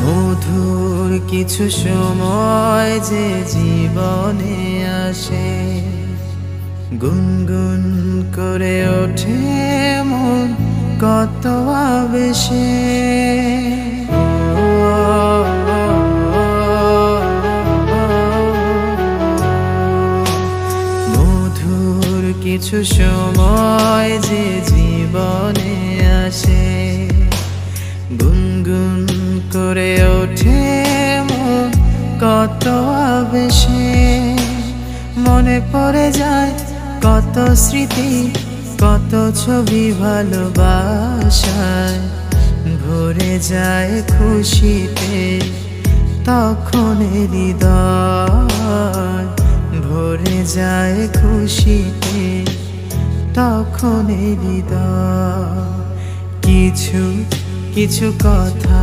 মধুর কিছু সময় যে জীবনে আসে, গুনগুন করে ওঠে মন কত আবেশে। মধুর কিছু সময় যে জীবনে আসে, গুনগুন করে ওঠে মন কত আবেশে। মনে পড়ে যায় কত স্মৃতি, কত ছবি ভালোবাসায়, ভরে যায় খুশিতে তখন হৃদয়, ভরে যায় খুশিতে তখন হৃদয়। কিছু কিছু কথা